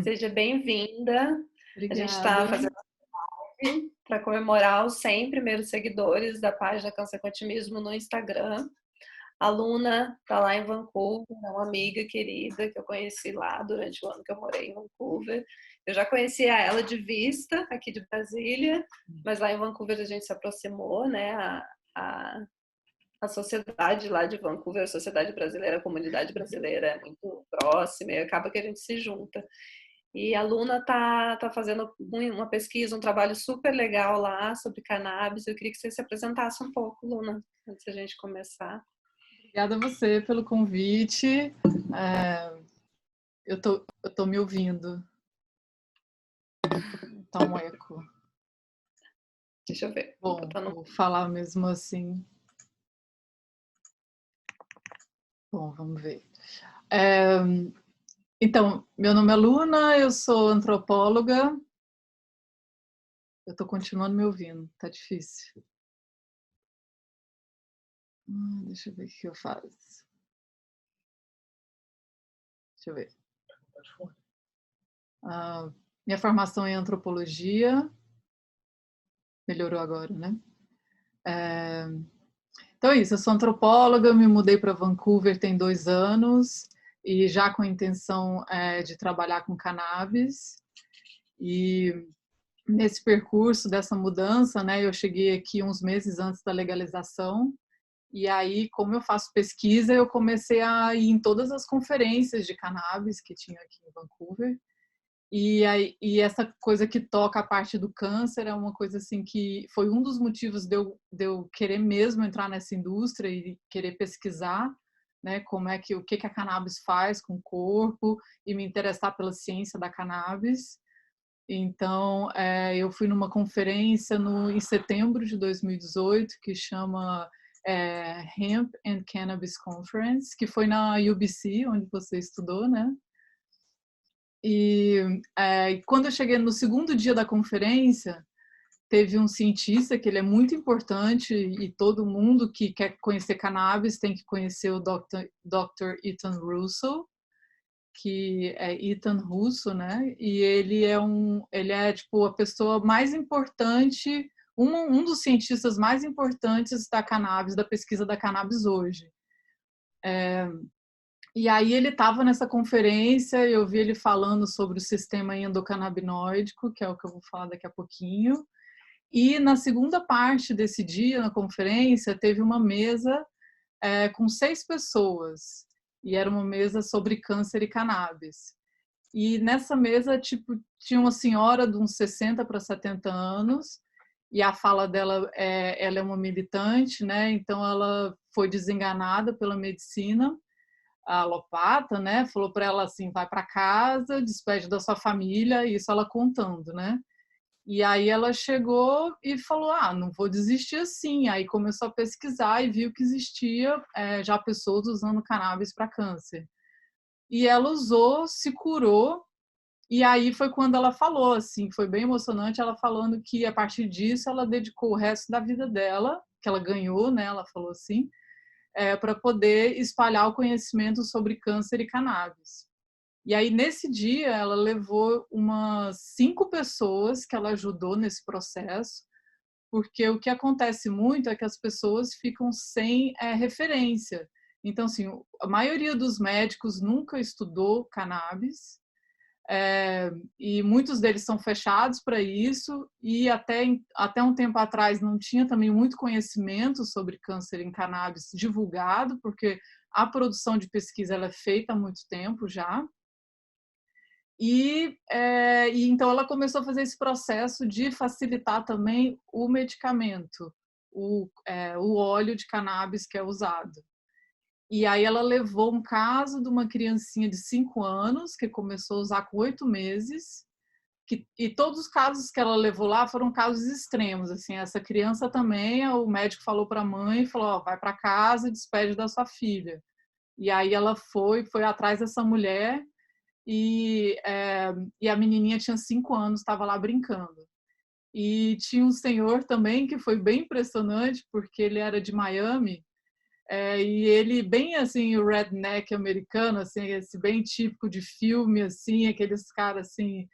Seja bem-vinda. A gente está Obrigada. fazendo para comemorar os 100 primeiros seguidores da página Câncer com Otimismo no Instagram. A Luna está lá em Vancouver, é uma amiga querida que eu conheci lá durante o ano que eu morei em Vancouver. Eu já conhecia ela de vista, aqui de Brasília, mas lá em Vancouver a gente se aproximou, né? A, a sociedade lá de Vancouver, a sociedade brasileira, a comunidade brasileira é muito próxima e acaba que a gente se junta. E a Luna tá fazendo uma pesquisa, um trabalho super legal lá sobre cannabis. Eu queria que você se apresentasse um pouco, Luna, antes da gente começar. Obrigada a você pelo convite. Eu tô me ouvindo. Tá um eco. Deixa eu ver. Vou Bom, botar no... vou falar mesmo assim. Bom, vamos ver. É, então, meu nome é Luna, eu sou antropóloga. Eu tô continuando me ouvindo, tá difícil. Deixa eu ver o que eu faço. Deixa eu ver. Minha formação é em antropologia. Melhorou agora, né? Então é isso, eu sou antropóloga, me mudei para Vancouver tem 2 anos e já com a intenção de trabalhar com cannabis. E nesse percurso dessa mudança, né, eu cheguei aqui uns meses antes da legalização. E aí, como eu faço pesquisa, eu comecei a ir em todas as conferências de cannabis que tinha aqui em Vancouver. E essa coisa que toca a parte do câncer é uma coisa assim que foi um dos motivos de eu querer mesmo entrar nessa indústria e querer pesquisar, né, como é que o que a cannabis faz com o corpo e me interessar pela ciência da cannabis. Então, eu fui numa conferência em setembro de 2018 que chama Hemp and Cannabis Conference, que foi na UBC, onde você estudou, né? E quando eu cheguei no segundo dia da conferência, teve um cientista que ele é muito importante e todo mundo que quer conhecer cannabis tem que conhecer o Dr. Ethan Russo, que é Ethan Russo, né? E ele é tipo a pessoa mais importante, um dos cientistas mais importantes da cannabis, da pesquisa da cannabis hoje. E aí ele estava nessa conferência, eu vi ele falando sobre o sistema endocannabinoide, que é o que eu vou falar daqui a pouquinho. E na segunda parte desse dia, na conferência, teve uma mesa com 6 pessoas. E era uma mesa sobre câncer e cannabis. E nessa mesa, tipo, tinha uma senhora de uns 60 para 70 anos, e a fala dela ela é uma militante, né? Então ela foi desenganada pela medicina a alopata, né? Falou para ela assim, vai para casa, despede da sua família, isso ela contando, né? E aí ela chegou e falou, não vou desistir assim. Aí começou a pesquisar e viu que existia já pessoas usando cannabis para câncer. E ela usou, se curou, e aí foi quando ela falou, assim, foi bem emocionante, ela falando que a partir disso ela dedicou o resto da vida dela, que ela ganhou, né? Ela falou assim, para poder espalhar o conhecimento sobre câncer e cannabis. E aí, nesse dia, ela levou umas 5 pessoas que ela ajudou nesse processo, porque o que acontece muito é que as pessoas ficam sem referência. Então, assim, a maioria dos médicos nunca estudou cannabis, e muitos deles são fechados para isso, e até um tempo atrás não tinha também muito conhecimento sobre câncer em cannabis divulgado, porque a produção de pesquisa ela é feita há muito tempo já. E então ela começou a fazer esse processo de facilitar também o medicamento, o óleo de cannabis que é usado. E aí ela levou um caso de uma criancinha de 5 anos, que começou a usar com 8 meses, e todos os casos que ela levou lá foram casos extremos. Assim, essa criança também, o médico falou para a mãe, falou, vai para casa e despede da sua filha. E aí ela foi atrás dessa mulher, e a menininha tinha 5 anos, estava lá brincando. E tinha um senhor também que foi bem impressionante, porque ele era de Miami, E ele bem assim, o redneck americano, assim, esse bem típico de filme, assim, aqueles caras assim,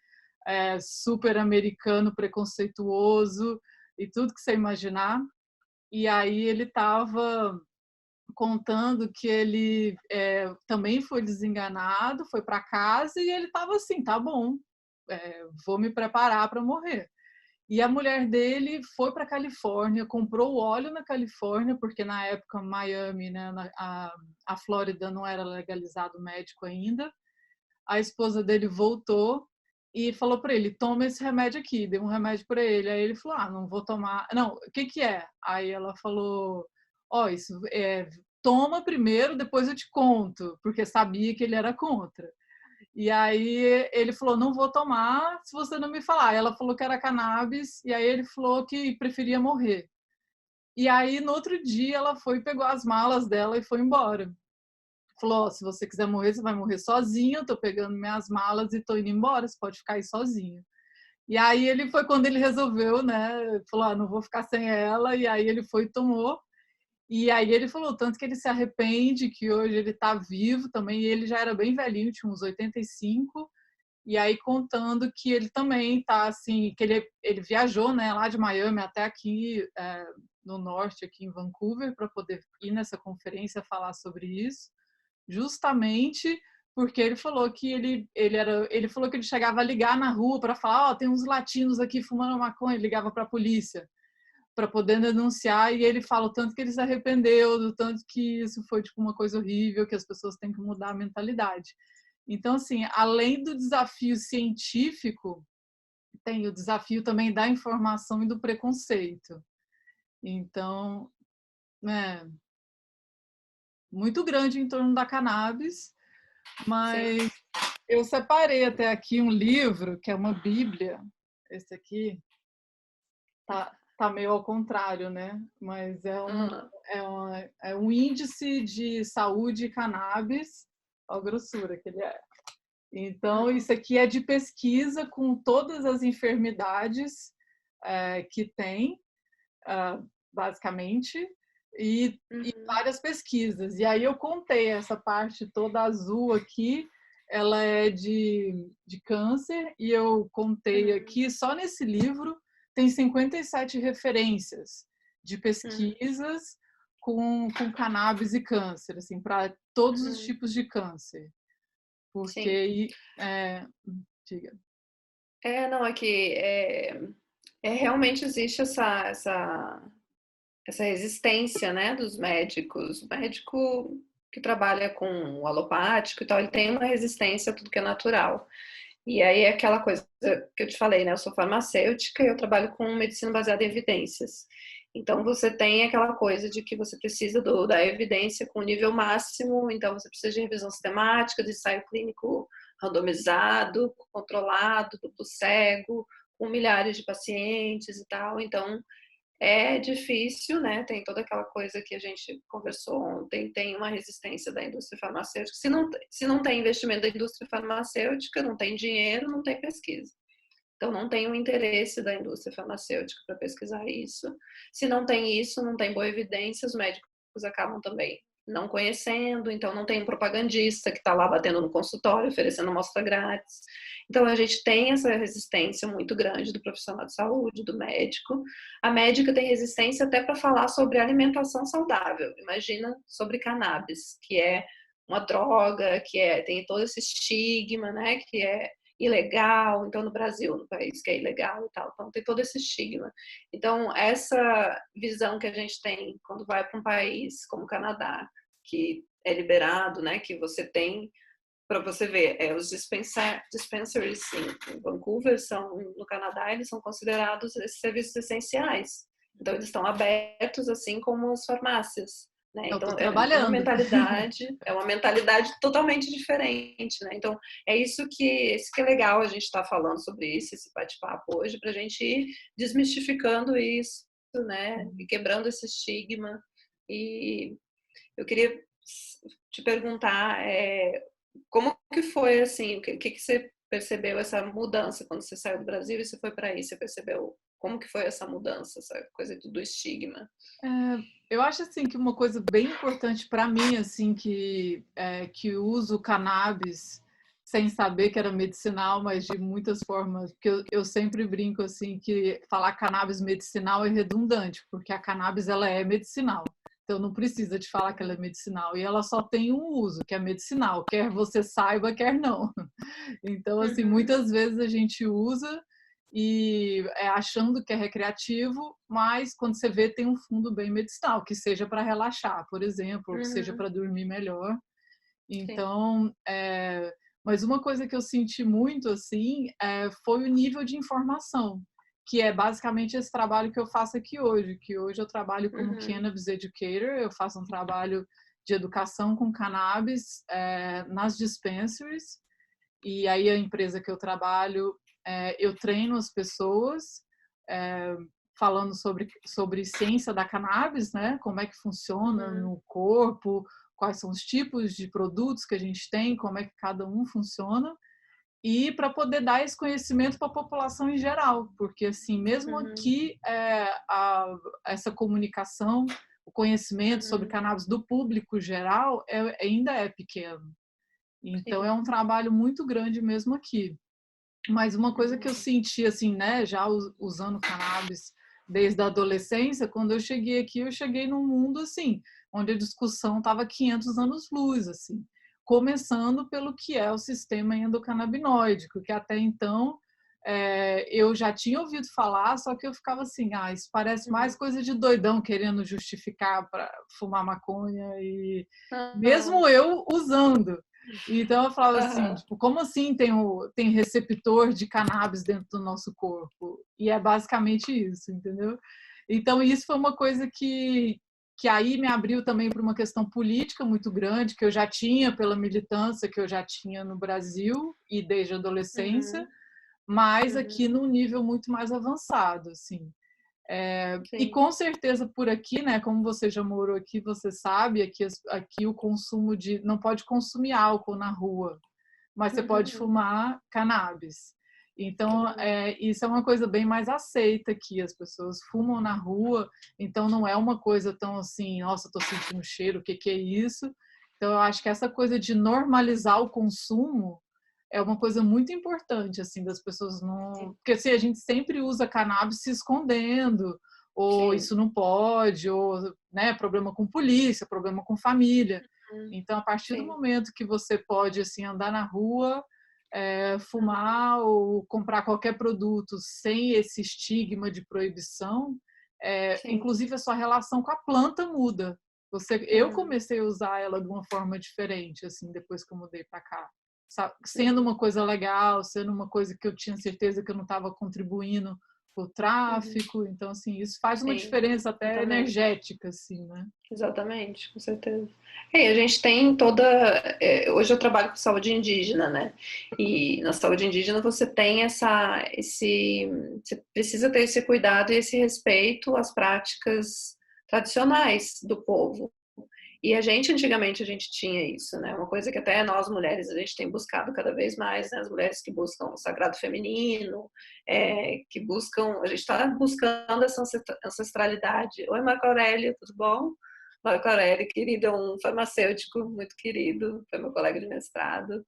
super americano, preconceituoso e tudo que você imaginar. E aí ele estava contando que ele também foi desenganado, foi para casa e ele estava assim, tá bom, vou me preparar para morrer. E a mulher dele foi para a Califórnia, comprou o óleo na Califórnia, porque na época Miami, né, a Flórida não era legalizado médico ainda. A esposa dele voltou e falou para ele: toma esse remédio aqui, deu um remédio para ele. Aí ele falou: ah, não vou tomar. Não, o que que é? Aí ela falou: ó, isso toma primeiro, depois eu te conto, porque sabia que ele era contra. E aí ele falou: não vou tomar se você não me falar. Ela falou que era cannabis, e aí ele falou que preferia morrer. E aí no outro dia ela foi, pegou as malas dela e foi embora. Falou: oh, se você quiser morrer, você vai morrer sozinho, eu tô pegando minhas malas e tô indo embora, você pode ficar aí sozinho. E aí ele foi quando ele resolveu, né? Falou: ah, não vou ficar sem ela. E aí ele foi e tomou. E aí ele falou tanto que ele se arrepende, que hoje ele está vivo também, e ele já era bem velhinho, tinha uns 85, e aí contando que ele também tá assim, que ele viajou, né, lá de Miami até aqui no norte, aqui em Vancouver, para poder ir nessa conferência falar sobre isso, justamente porque ele falou que ele falou que ele chegava a ligar na rua para falar, ó, tem uns latinos aqui fumando maconha, ele ligava para a polícia para poder denunciar, e ele fala o tanto que ele se arrependeu, do tanto que isso foi tipo uma coisa horrível, que as pessoas têm que mudar a mentalidade. Então, assim, além do desafio científico, tem o desafio também da informação e do preconceito. Então, muito grande em torno da cannabis, mas Sim. eu separei até aqui um livro, que é uma bíblia, esse aqui, tá meio ao contrário, né? Mas Uhum. é um índice de saúde cannabis, a grossura que ele é. Então, Uhum. isso aqui é de pesquisa com todas as enfermidades que tem, basicamente, e Uhum. várias pesquisas. E aí eu contei essa parte toda azul aqui, ela é de câncer, e eu contei Uhum. aqui, só nesse livro, tem 57 referências de Uhum. pesquisas com cannabis e câncer, assim, para todos os Uhum. tipos de câncer. Sim. Porque, diga. Não, aqui realmente existe essa resistência, né, dos médicos. O médico que trabalha com o alopático e tal, ele tem uma resistência a tudo que é natural. E aí é aquela coisa que eu te falei, né? Eu sou farmacêutica e eu trabalho com medicina baseada em evidências. Então você tem aquela coisa de que você precisa da evidência com nível máximo, então você precisa de revisão sistemática, de ensaio clínico randomizado, controlado, duplo cego, com milhares de pacientes e tal. Então é difícil, né? Tem toda aquela coisa que a gente conversou ontem, tem uma resistência da indústria farmacêutica. Se não tem investimento da indústria farmacêutica, não tem dinheiro, não tem pesquisa. Então, não tem o interesse da indústria farmacêutica para pesquisar isso. Se não tem isso, não tem boa evidência, os médicos acabam também não conhecendo, então não tem um propagandista que está lá batendo no consultório, oferecendo amostra grátis. Então, a gente tem essa resistência muito grande do profissional de saúde, do médico. A médica tem resistência até para falar sobre alimentação saudável. Imagina sobre cannabis, que é uma droga, tem todo esse estigma, né, que é ilegal, então no Brasil, no país que é ilegal e tal, então tem todo esse estigma. Então essa visão que a gente tem quando vai para um país como o Canadá, que é liberado, né, que você tem, para você ver, os dispensaries em Vancouver no Canadá, eles são considerados serviços essenciais. Então eles estão abertos assim como as farmácias. Né? Eu Então estou é uma trabalhando. mentalidade totalmente diferente, né? Então isso que é legal a gente estar falando sobre isso, esse bate-papo hoje, para a gente ir desmistificando isso, né? E quebrando esse estigma. E eu queria te perguntar como que foi assim, o que você percebeu essa mudança quando você saiu do Brasil e você foi para aí? Você percebeu Como que foi essa mudança, essa coisa do estigma? Eu acho assim que uma coisa bem importante para mim, assim, que uso cannabis sem saber que era medicinal, mas de muitas formas, porque eu sempre brinco assim que falar cannabis medicinal é redundante, porque a cannabis ela é medicinal. Então não precisa de falar que ela é medicinal e ela só tem um uso, que é medicinal, quer você saiba, quer não. Então assim, Uhum, muitas vezes a gente usa e achando que é recreativo, mas quando você vê tem um fundo bem medicinal, que seja para relaxar, por exemplo, ou que seja uhum, para dormir melhor. sim. Então, mas uma coisa que eu senti muito assim foi o nível de informação, que é basicamente esse trabalho que eu faço aqui hoje, que hoje eu trabalho como Uhum, cannabis educator, eu faço um trabalho de educação com cannabis nas dispensaries, e aí a empresa que eu trabalho, eu treino as pessoas é, falando sobre ciência da cannabis, né? Como é que funciona uhum, no corpo, quais são os tipos de produtos que a gente tem, como é que cada um funciona, e para poder dar esse conhecimento para a população em geral, porque assim, mesmo uhum, aqui, essa comunicação, o conhecimento sobre uhum, cannabis do público geral ainda é pequeno. Então é sim. um trabalho muito grande mesmo aqui. Mas uma coisa que eu Uhum, senti assim, né, já usando cannabis desde a adolescência, quando eu cheguei aqui, eu cheguei num mundo assim, onde a discussão estava 500 anos-luz, assim, começando pelo que é o sistema endocannabinoide, que até então eu já tinha ouvido falar, só que eu ficava assim, isso parece mais uhum. coisa de doidão querendo justificar para fumar maconha e Aham, mesmo eu usando. Então eu falava assim, aham, tipo, como assim tem receptor de cannabis dentro do nosso corpo? E é basicamente isso, entendeu? Então isso foi uma coisa que aí me abriu também para uma questão política muito grande, que eu já tinha pela militância que eu já tinha no Brasil e desde a adolescência, uhum, mas aqui uhum, num nível muito mais avançado, assim. E sim. com certeza por aqui, né? Como você já morou aqui, você sabe, aqui o consumo de. Não pode consumir álcool na rua, mas você pode Uhum, fumar cannabis. que Então, legal. isso é uma coisa bem mais aceita aqui. As pessoas fumam na rua, então não é uma coisa tão assim, nossa, estou sentindo cheiro, o que, que é isso? Então, eu acho que essa coisa de normalizar o consumo é uma coisa muito importante, assim, das pessoas não. Porque assim, a gente sempre usa cannabis se escondendo, ou Sim. isso não pode, ou né, problema com polícia, problema com família. Uhum, Então, a partir do sim. momento que você pode assim andar na rua, Uhum, fumar ou comprar qualquer produto sem esse estigma de proibição, sim. inclusive a sua relação com a planta muda. Eu Uhum, comecei a usar ela de uma forma diferente, assim, depois que eu mudei para cá, sendo uhum, uma coisa legal, sendo uma coisa que eu tinha certeza que eu não estava contribuindo para o uhum. tráfico. Então, assim, isso faz uma Sim, diferença até exatamente. energética, assim, né? Exatamente, com certeza. A gente tem toda. Hoje eu trabalho com saúde indígena, né? E na saúde indígena você tem você precisa ter esse cuidado e esse respeito às práticas tradicionais do povo. E antigamente, a gente tinha isso, né? Uma coisa que até nós mulheres, a gente tem buscado cada vez mais, né? As mulheres que buscam o sagrado feminino, que buscam, a gente está buscando essa ancestralidade. Oi, Marco Aurélio, tudo bom? Marco Aurélio, querido, é um farmacêutico muito querido, foi meu colega de mestrado.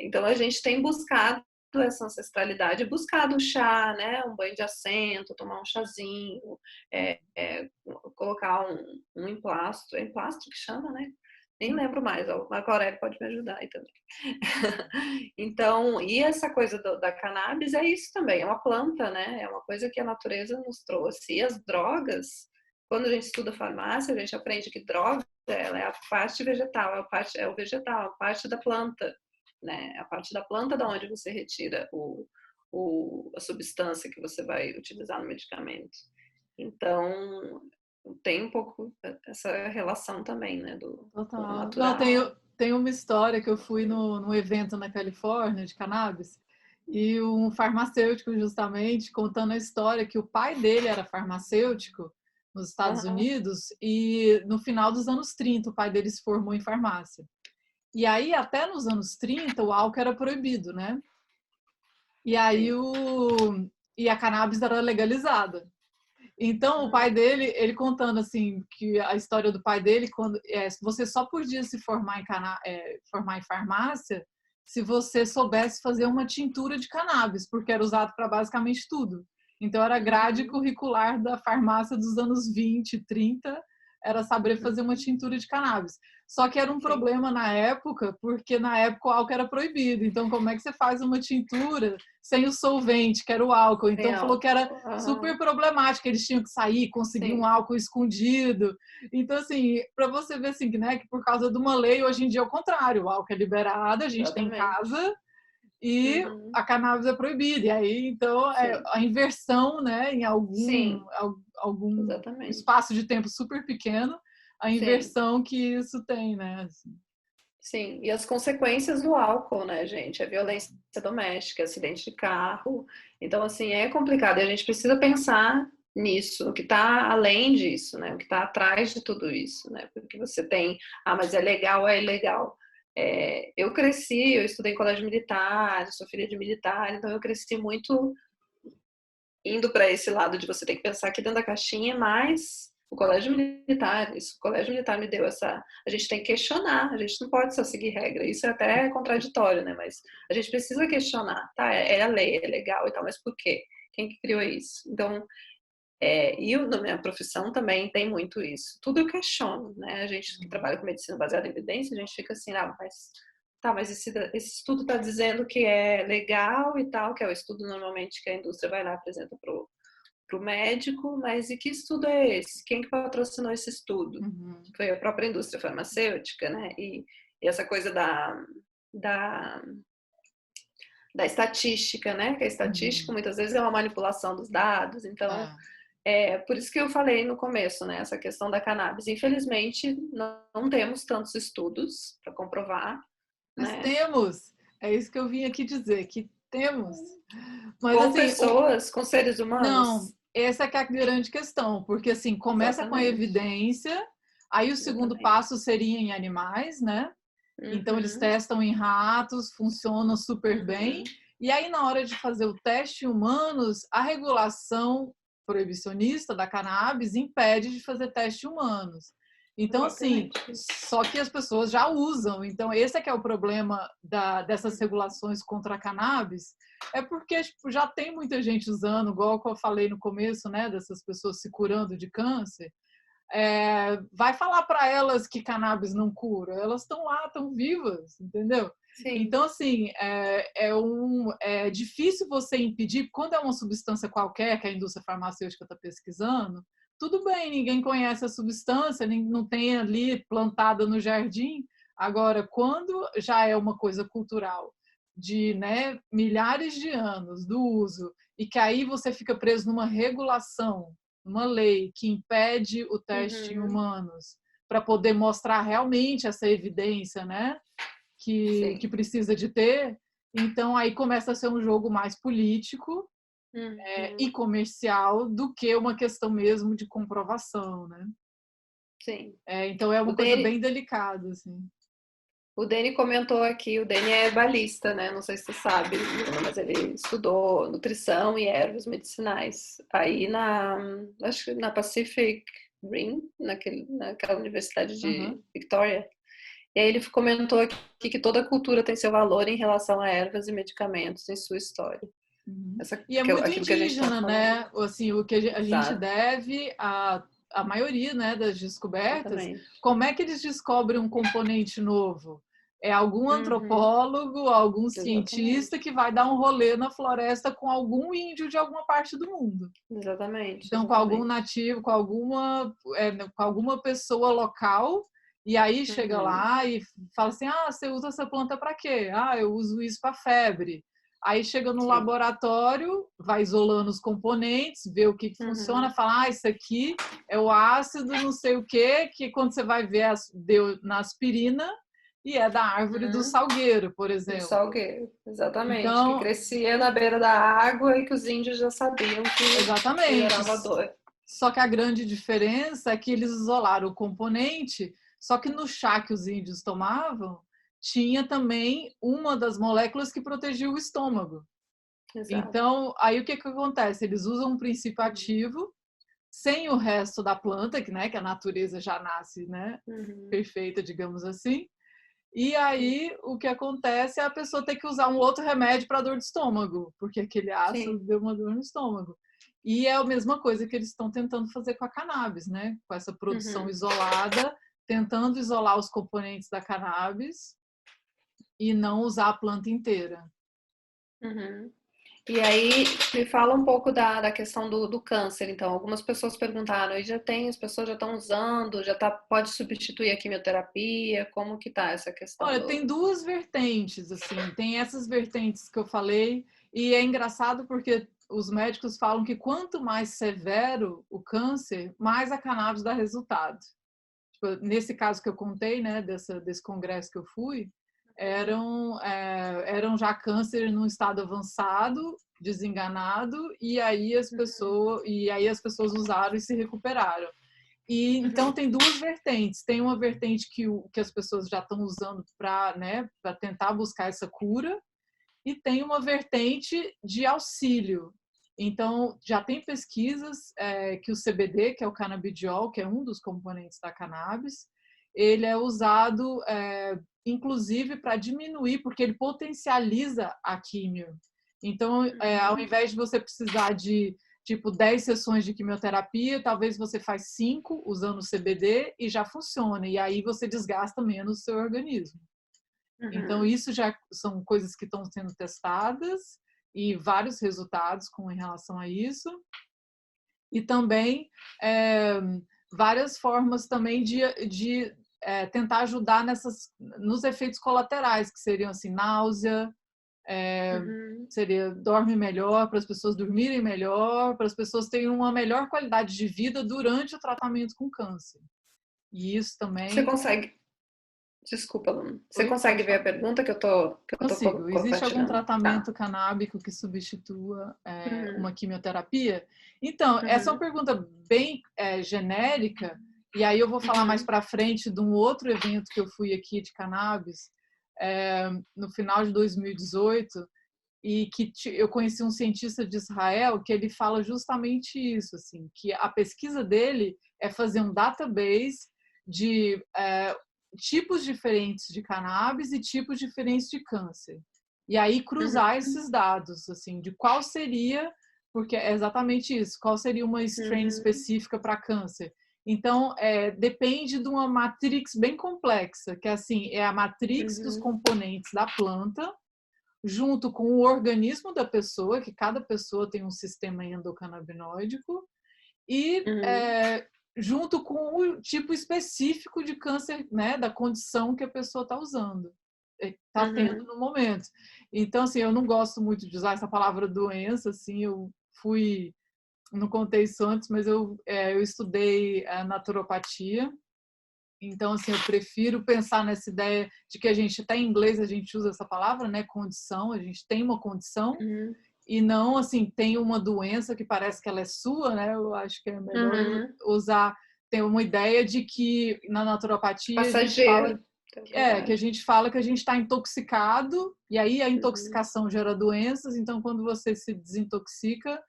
Então, a gente tem buscado essa ancestralidade, buscado o chá, né? Um banho de assento, tomar um chazinho, colocar um emplastro, é emplastro que chama, né? Nem lembro mais, o Marco Aurélio pode me ajudar aí também. Então, e essa coisa da cannabis é isso também, é uma planta, né? É uma coisa que a natureza nos trouxe. E as drogas, quando a gente estuda farmácia, a gente aprende que droga ela é a parte vegetal, é o vegetal, a parte da planta, né? A parte da planta da onde você retira a substância que você vai utilizar no medicamento. Então, tem um pouco essa relação também, né? Com o Total. Não, natural. tem uma história que eu fui num evento na Califórnia de cannabis e um farmacêutico justamente contando a história que o pai dele era farmacêutico nos Estados Uhum, Unidos e no final dos anos 30 o pai dele se formou em farmácia. E aí até nos anos 30 o álcool era proibido, né? E aí sim. e a cannabis era legalizada. Então, o pai dele, ele contando assim, que a história do pai dele, quando você só podia se formar formar em farmácia se você soubesse fazer uma tintura de cannabis, porque era usado para basicamente tudo. Então, era a grade curricular da farmácia dos anos 20, 30, era saber fazer uma tintura de cannabis. Só que era um problema na época, porque na época o álcool era proibido. Então, como é que você faz uma tintura sem o solvente, que era o álcool? Então, falou que era super problemático, eles tinham que sair, conseguir um álcool escondido. Então, assim, para você ver assim, né, que por causa de uma lei, hoje em dia é o contrário, o álcool é liberado, a gente tem em casa e a cannabis é proibida. E aí, então, a inversão, né, em algum espaço de tempo super pequeno, a inversão que isso tem, né? Assim. Sim, e as consequências do álcool, né, gente? A violência doméstica, acidente de carro. Então, assim, é complicado. E a gente precisa pensar nisso, o que está além disso, né? O que está atrás de tudo isso, né? Porque você tem, mas é legal, é ilegal. Eu cresci, eu estudei em colégio militar, sou filha de militar, então eu cresci muito indo para esse lado de você ter que pensar aqui dentro da caixinha, mas o colégio militar, o colégio militar me deu essa. A gente tem que questionar, a gente não pode só seguir regra. Isso é até contraditório, né? Mas a gente precisa questionar, tá? É a lei, é legal e tal, mas por quê? Quem que criou isso? Então, e na minha profissão também tem muito isso. Tudo eu questiono, né? A gente que trabalha com medicina baseada em evidência, a gente fica assim, mas esse estudo está dizendo que é legal e tal, que é o estudo normalmente que a indústria vai lá e apresenta para o médico, mas e que estudo é esse? Quem que patrocinou esse estudo? Foi a própria indústria farmacêutica, né? E essa coisa da estatística, né? Que a estatística muitas vezes é uma manipulação dos dados, então por isso que eu falei no começo, né? Essa questão da cannabis. Infelizmente, não temos tantos estudos para comprovar. Mas né? temos, é isso que eu vim aqui dizer, que temos. Mas, com assim, pessoas, com seres humanos? Não, essa é a grande questão, porque assim, começa com a evidência, aí o segundo passo seria em animais, né? Então eles testam em ratos, funcionam super bem, e aí na hora de fazer o teste em humanos, a regulação proibicionista da cannabis impede de fazer teste em humanos. Então, assim, só que as pessoas já usam. Então, esse é que é o problema dessas regulações contra a cannabis, é porque tipo, já tem muita gente usando, igual que eu falei no começo, né, dessas pessoas se curando de câncer. Vai falar para elas que cannabis não cura, elas estão lá, estão vivas, entendeu? Sim. Então, assim, é difícil você impedir, quando é uma substância qualquer que a indústria farmacêutica está pesquisando, tudo bem, ninguém conhece a substância, não tem ali plantada no jardim. Agora, quando já é uma coisa cultural, de milhares de anos do uso, e que aí você fica preso numa regulação, uma lei que impede o teste em humanos, para poder mostrar realmente essa evidência, né, que precisa de ter. Então, aí começa a ser um jogo mais político e comercial do que uma questão mesmo de comprovação, né? Sim. Então, é uma coisa bem delicada, assim. O Dani comentou aqui, o Dani é balista, né? Não sei se você sabe, mas ele estudou nutrição e ervas medicinais. Aí acho que na Pacific Rim, naquela universidade de Victoria. E aí ele comentou aqui que toda cultura tem seu valor em relação a ervas e medicamentos em sua história. E é muito indígena, né? Assim, o que a gente deve a maioria, né, das descobertas. Como é que eles descobrem um componente novo? É algum antropólogo, algum cientista que vai dar um rolê na floresta com algum índio de alguma parte do mundo. Então, com algum nativo, com alguma pessoa local, e aí chega lá e fala assim, você usa essa planta para quê? Eu uso isso para febre. Aí chega no laboratório, vai isolando os componentes, vê o que funciona, fala, isso aqui é o ácido não sei o quê, que quando você vai ver, deu na aspirina, e é da árvore do salgueiro, por exemplo. Do salgueiro, exatamente. Então, que crescia na beira da água e que os índios já sabiam que gerava dor. Só que a grande diferença é que eles isolaram o componente, só que no chá que os índios tomavam, tinha também uma das moléculas que protegia o estômago. Exato. Então, aí o que acontece? Eles usam um princípio ativo sem o resto da planta, né, que a natureza já nasce, né, Uhum. perfeita, digamos assim. E aí o que acontece é a pessoa ter que usar um outro remédio para dor de estômago, porque aquele ácido Sim. deu uma dor no estômago. E é a mesma coisa que eles estão tentando fazer com a cannabis, né? Com essa produção Uhum. isolada, tentando isolar os componentes da cannabis e não usar a planta inteira. Uhum. E aí, me fala um pouco da questão do câncer. Então, algumas pessoas perguntaram, e já tem, as pessoas já estão usando, já tá, pode substituir a quimioterapia? Como que tá essa questão Olha, tem duas vertentes, assim, tem essas vertentes que eu falei, e é engraçado porque os médicos falam que quanto mais severo o câncer, mais a cannabis dá resultado. Tipo, nesse caso que eu contei, né, desse congresso que eu fui, eram já câncer num estado avançado, desenganado, e aí as pessoas usaram e se recuperaram. E então Uhum. tem duas vertentes. Tem uma vertente que as pessoas já estão usando para, né, para tentar buscar essa cura, e tem uma vertente de auxílio. Então, já tem pesquisas que o CBD, que é o canabidiol, que é um dos componentes da cannabis, ele é usado, inclusive, para diminuir, porque ele potencializa a químio. Então, ao Uhum. invés de você precisar de, tipo, 10 sessões de quimioterapia, talvez você faz 5 usando o CBD e já funciona. E aí você desgasta menos o seu organismo. Então, Uhum. isso já são coisas que estão sendo testadas e vários resultados com em relação a isso. E também é, várias formas também de tentar ajudar nos efeitos colaterais, que seriam assim, náusea, Uhum. seria dorme melhor, para as pessoas dormirem melhor, para as pessoas terem uma melhor qualidade de vida durante o tratamento com câncer. E isso Você também. consegue, desculpa, Luna. Você Oi, consegue pode ver a falar. pergunta que eu tô Consigo. Existe algum compartilhando? Tá. tratamento canábico que substitua Uhum. uma quimioterapia? Então, essa é uma Uhum. pergunta bem genérica, e aí eu vou falar mais Uhum. para frente de um outro evento que eu fui aqui de cannabis, no final de 2018, e que eu conheci um cientista de Israel que ele fala justamente isso, assim, que a pesquisa dele é fazer um database de tipos diferentes de cannabis e tipos diferentes de câncer. E aí cruzar Uhum. esses dados, assim, de qual seria, porque é exatamente isso, qual seria uma strain Uhum. específica para câncer. Então, depende de uma matrix bem complexa, que assim, é a matrix dos Uhum. componentes da planta, junto com o organismo da pessoa, que cada pessoa tem um sistema endocannabinoide, e Uhum. junto com o tipo específico de câncer, né, da condição que a pessoa está usando, está tendo Uhum. no momento. Então, assim, eu não gosto muito de usar essa palavra doença, assim, não contei isso antes, mas eu estudei a naturopatia. Então, assim, eu prefiro pensar nessa ideia de que a gente, até em inglês a gente usa essa palavra, né, condição, a gente tem uma condição, Uhum. e não, assim, tem uma doença que parece que ela é sua, né, eu acho que é melhor Uhum. usar, ter uma ideia de que na naturopatia a gente fala, Passageiro. que a Temporário. gente fala que a gente está intoxicado, e aí a Uhum. intoxicação gera doenças, então quando você se desintoxica,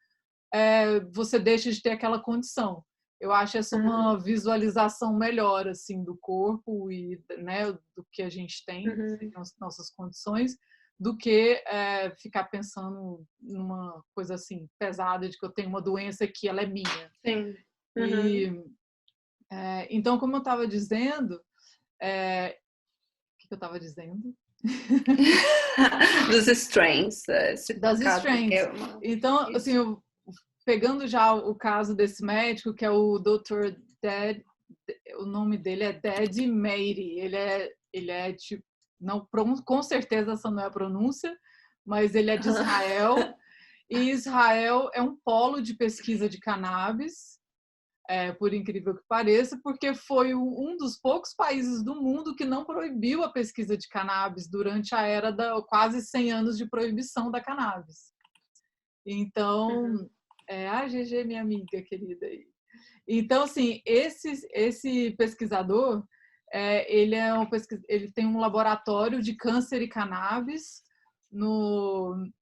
você deixa de ter aquela condição. Eu acho essa Uhum. uma visualização melhor assim do corpo e, né, do que a gente tem, que Uhum. seriam as nossas condições, do que ficar pensando numa coisa assim pesada de que eu tenho uma doença que ela é minha. Sim. E Uhum. então, como eu estava dizendo, o que eu estava dizendo? Dos strains, Das que strains. é uma. Então, assim, Isso. pegando já o caso desse médico, que é o Dr. O nome dele é Ded Meiri. Ele é tipo, não, com certeza essa não é a pronúncia, mas ele é de Israel. E Israel é um polo de pesquisa de cannabis, por incrível que pareça, porque foi um dos poucos países do mundo que não proibiu a pesquisa de cannabis durante a era da quase 100 anos de proibição da cannabis. Uhum. Então, GG, minha amiga querida. Então, assim, esse pesquisador, ele tem um laboratório de câncer e cannabis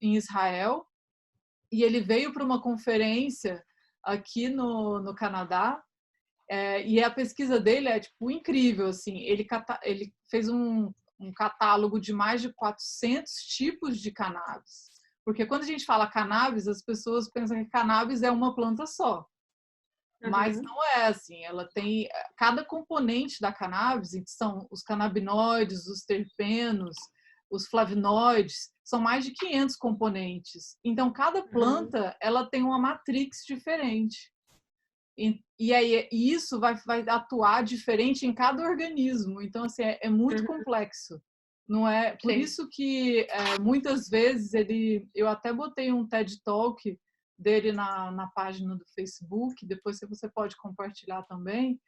em Israel, e ele veio para uma conferência aqui no Canadá, e a pesquisa dele é tipo incrível, assim, ele fez um catálogo de mais de 400 tipos de cannabis, porque quando a gente fala cannabis, as pessoas pensam que cannabis é uma planta só, mas Uhum. não é assim, ela tem cada componente da cannabis, são os canabinoides, os terpenos, os flavonoides, são mais de 500 componentes. Então, cada Uhum. planta, ela tem uma matrix diferente. E aí isso vai atuar diferente em cada organismo. Então, assim, é muito Uhum. complexo. Não é por Sim. isso que muitas vezes eu até botei um TED Talk dele na página do Facebook, depois você pode compartilhar também,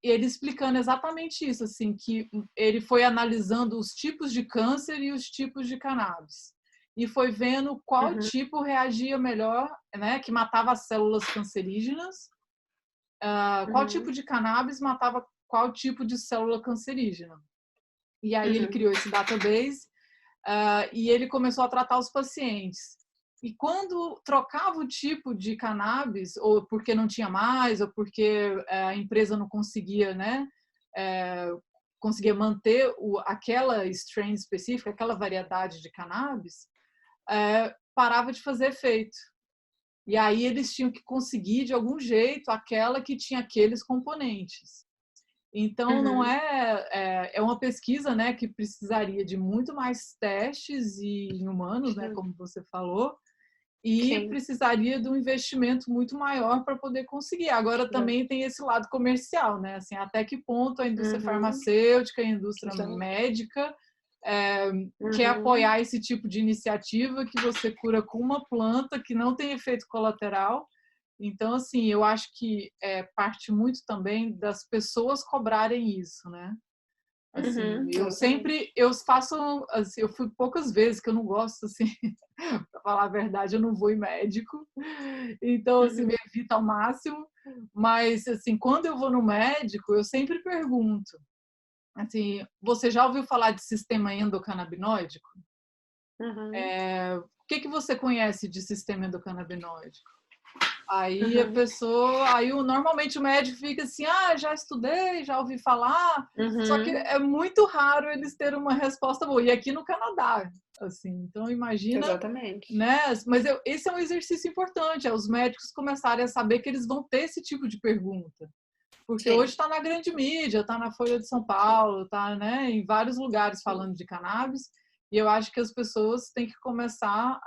ele explicando exatamente isso, assim, que ele foi analisando os tipos de câncer e os tipos de cannabis e foi vendo qual Uhum. tipo reagia melhor, né, que matava as células cancerígenas, qual tipo Uhum. de cannabis matava qual tipo de célula cancerígena. E aí ele Uhum. criou esse database, e ele começou a tratar os pacientes. E quando trocava o tipo de cannabis, ou porque não tinha mais, ou porque a empresa não conseguia, né, conseguia manter aquela strain específica, aquela variedade de cannabis, parava de fazer efeito. E aí eles tinham que conseguir, de algum jeito, aquela que tinha aqueles componentes. Então, não Uhum. é uma pesquisa, né, que precisaria de muito mais testes em humanos, né, Sim. como você falou, e Sim. precisaria de um investimento muito maior para poder conseguir. Agora Sim. também tem esse lado comercial, né, assim, até que ponto a indústria Uhum. farmacêutica, a indústria Exato. médica é, quer Uhum. apoiar esse tipo de iniciativa que você cura com uma planta que não tem efeito colateral. Então, assim, eu acho que parte muito também das pessoas cobrarem isso, né? Assim, Uhum. Exatamente. eu faço, assim, eu fui poucas vezes que eu não gosto, assim, para falar a verdade, eu não vou em médico, então, assim, me Uhum. evita ao máximo, mas, assim, quando eu vou no médico, eu sempre pergunto, assim, você já ouviu falar de sistema endocannabinoide? Uhum. O que você conhece de sistema endocannabinoide? Aí a Uhum. pessoa, normalmente o médico fica assim, já estudei, já ouvi falar, só que Uhum. é muito raro eles terem uma resposta boa. E aqui no Canadá, assim, então imagina, Exatamente. né? Mas esse é um exercício importante, os médicos começarem a saber que eles vão ter esse tipo de pergunta. Porque hoje Sim. está na grande mídia, está na Folha de São Sim. Paulo, está, né, em vários lugares Sim. falando de cannabis, e eu acho que as pessoas têm que começar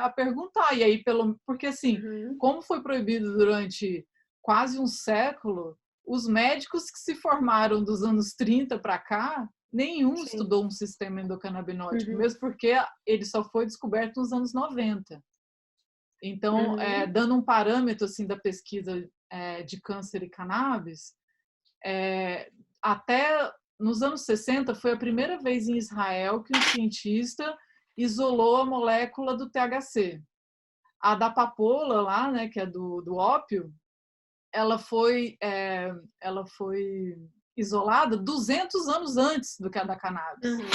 a perguntar. E aí, porque assim, Uhum. como foi proibido durante quase um século, os médicos que se formaram dos anos 30 para cá, nenhum Sim. estudou um sistema endocannabinótico, Uhum. mesmo porque ele só foi descoberto nos anos 90. Então, Uhum. dando um parâmetro assim da pesquisa de câncer e cannabis, até nos anos 60 foi a primeira vez em Israel que um cientista isolou a molécula do THC. A da papoula lá, né, que é do ópio, ela foi, ela foi isolada 200 anos antes do que a da cannabis. Uhum.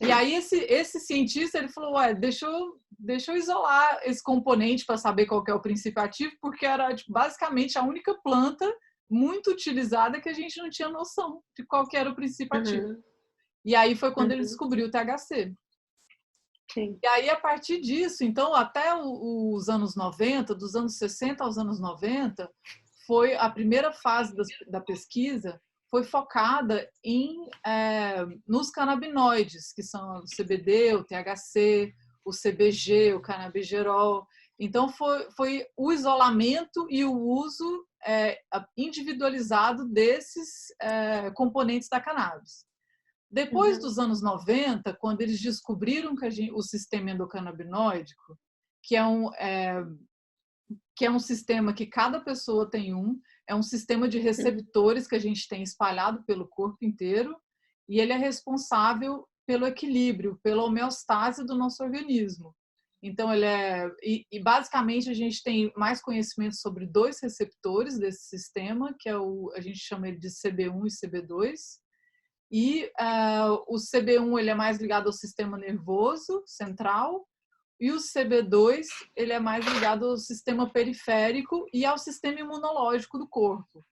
E Sim. aí esse cientista ele falou, deixa eu isolar esse componente para saber qual que é o princípio ativo, porque era tipo, basicamente a única planta muito utilizada que a gente não tinha noção de qual que era o princípio ativo. Uhum. E aí foi quando ele Uhum. descobriu o THC. Sim. E aí, a partir disso, então, até os anos 90, dos anos 60 aos anos 90, foi a primeira fase da pesquisa foi focada nos canabinoides, que são o CBD, o THC, o CBG, o canabigerol. Então, foi o isolamento e o uso individualizado desses componentes da cannabis. Depois Uhum. dos anos 90, quando eles descobriram que o sistema endocannabinoide, que que é um sistema que cada pessoa tem é um sistema de Uhum. receptores que a gente tem espalhado pelo corpo inteiro, e ele é responsável pelo equilíbrio, pela homeostase do nosso organismo. Então, basicamente a gente tem mais conhecimento sobre dois receptores desse sistema, que a gente chama ele de CB1 e CB2. E o CB1 ele é mais ligado ao sistema nervoso central, e o CB2 ele é mais ligado ao sistema periférico e ao sistema imunológico do corpo.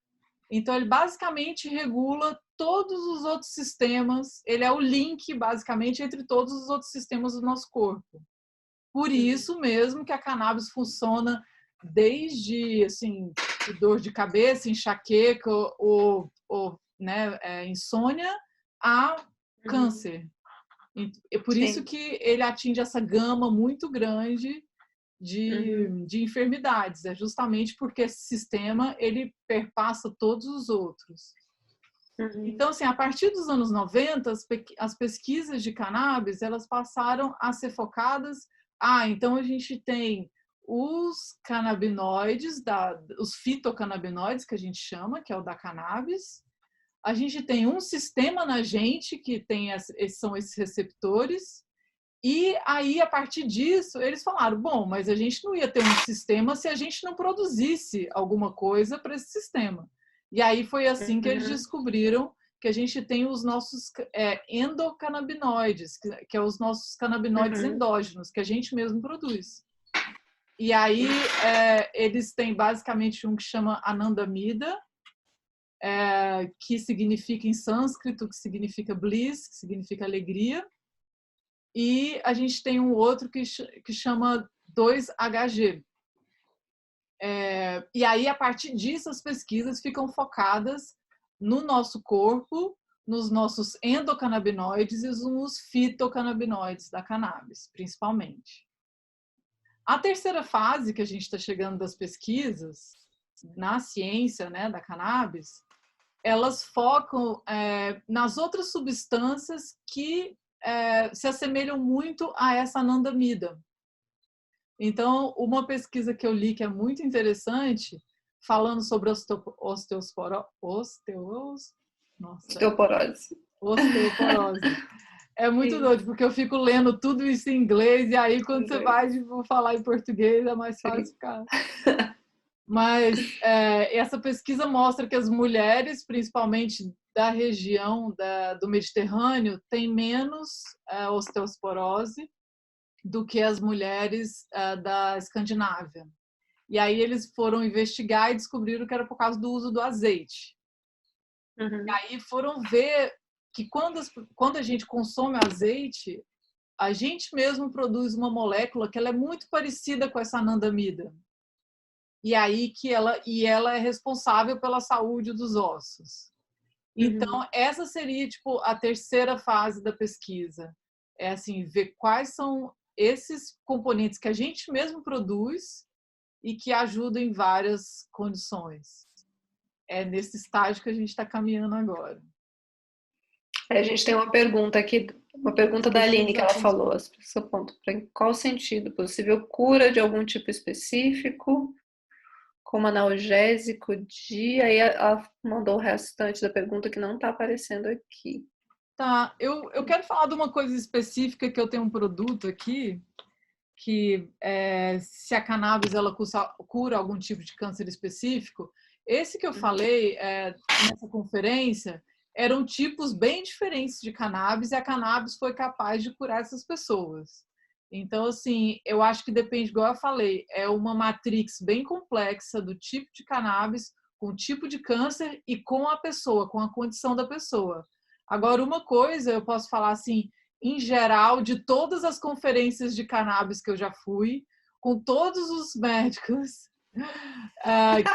Então, ele basicamente regula todos os outros sistemas, ele é o link, basicamente, entre todos os outros sistemas do nosso corpo. Por isso mesmo que a cannabis funciona desde, assim, dor de cabeça, enxaqueca, ou né, insônia, a câncer. É por isso que ele atinge essa gama muito grande de enfermidades. É justamente porque esse sistema ele perpassa todos os outros. Então, assim, a partir dos anos 90, as pesquisas de cannabis elas passaram a ser focadas. Então a gente tem os canabinoides, os fitocannabinoides, que a gente chama, que é o da cannabis. A gente tem um sistema na gente que são esses receptores. E aí, a partir disso, eles falaram, bom, mas a gente não ia ter um sistema se a gente não produzisse alguma coisa para esse sistema. E aí foi assim que eles descobriram que a gente tem os nossos endocannabinoides, que é os nossos canabinoides endógenos, que a gente mesmo produz. E aí eles têm basicamente um que chama anandamida, que significa em sânscrito, que significa bliss, que significa alegria. E a gente tem um outro que chama 2-HG. E aí, a partir disso, as pesquisas ficam focadas no nosso corpo, nos nossos endocannabinoides e nos fitocannabinoides da cannabis, principalmente. A terceira fase que a gente está chegando das pesquisas, na ciência, né, da cannabis, elas focam nas outras substâncias que se assemelham muito a essa anandamida. Então, uma pesquisa que eu li que é muito interessante, falando sobre osteoporose. É muito doido, porque eu fico lendo tudo isso em inglês, e aí quando você vai falar em português é mais fácil ficar. Mas essa pesquisa mostra que as mulheres, principalmente da região do Mediterrâneo, têm menos osteoporose do que as mulheres da Escandinávia. E aí eles foram investigar e descobriram que era por causa do uso do azeite. E aí foram ver que quando a gente consome azeite, a gente mesmo produz uma molécula que ela é muito parecida com essa anandamida. E aí ela é responsável pela saúde dos ossos. Então, essa seria tipo a terceira fase da pesquisa. É assim, ver quais são esses componentes que a gente mesmo produz e que ajudam em várias condições. É nesse estágio que a gente está caminhando agora. A gente tem uma pergunta aqui, uma pergunta da Aline, que ela falou, seu ponto, em qual sentido? Possível cura de algum tipo específico, como analgésico aí ela mandou o restante da pergunta que não está aparecendo aqui. Tá, eu quero falar de uma coisa específica, que eu tenho um produto aqui, que se a cannabis ela cura algum tipo de câncer específico. Esse que eu falei nessa conferência eram tipos bem diferentes de cannabis, e a cannabis foi capaz de curar essas pessoas. Então, assim, eu acho que depende, igual eu falei, é uma matrix bem complexa do tipo de cannabis, com o tipo de câncer e com a pessoa, com a condição da pessoa. Agora, uma coisa eu posso falar assim, em geral, de todas as conferências de cannabis que eu já fui, com todos os médicos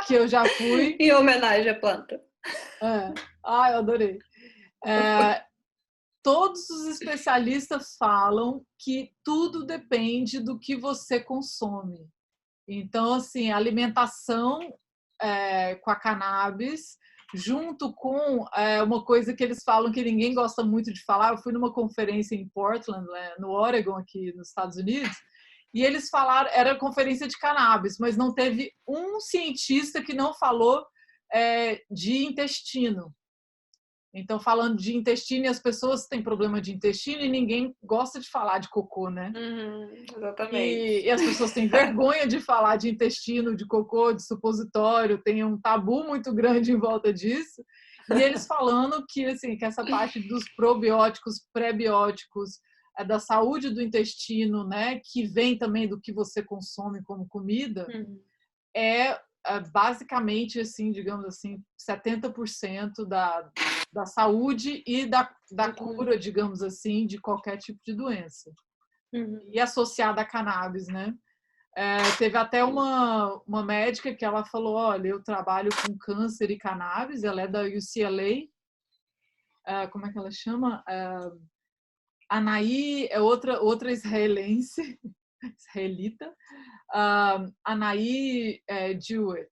que eu já fui. Em homenagem à planta. Eu adorei. Todos os especialistas falam que tudo depende do que você consome. Então, assim, a alimentação com a cannabis, junto com uma coisa que eles falam que ninguém gosta muito de falar. Eu fui numa conferência em Portland, no Oregon, aqui nos Estados Unidos, e eles falaram, era conferência de cannabis, mas não teve um cientista que não falou de intestino. Então, falando de intestino, e as pessoas têm problema de intestino e ninguém gosta de falar de cocô, né? Exatamente. E as pessoas têm vergonha de falar de intestino, de cocô, de supositório, tem um tabu muito grande em volta disso. E eles falando que, assim, que essa parte dos probióticos, pré-bióticos, da saúde do intestino, né, que vem também do que você consome como comida, é basicamente, assim, digamos assim, 70% da saúde e da cura, digamos assim, de qualquer tipo de doença. E associada a cannabis, né? Teve até uma médica que ela falou, olha, eu trabalho com câncer e cannabis, ela é da UCLA, como é que ela chama? Anaí é outra israelense, israelita, Anaí Jewett.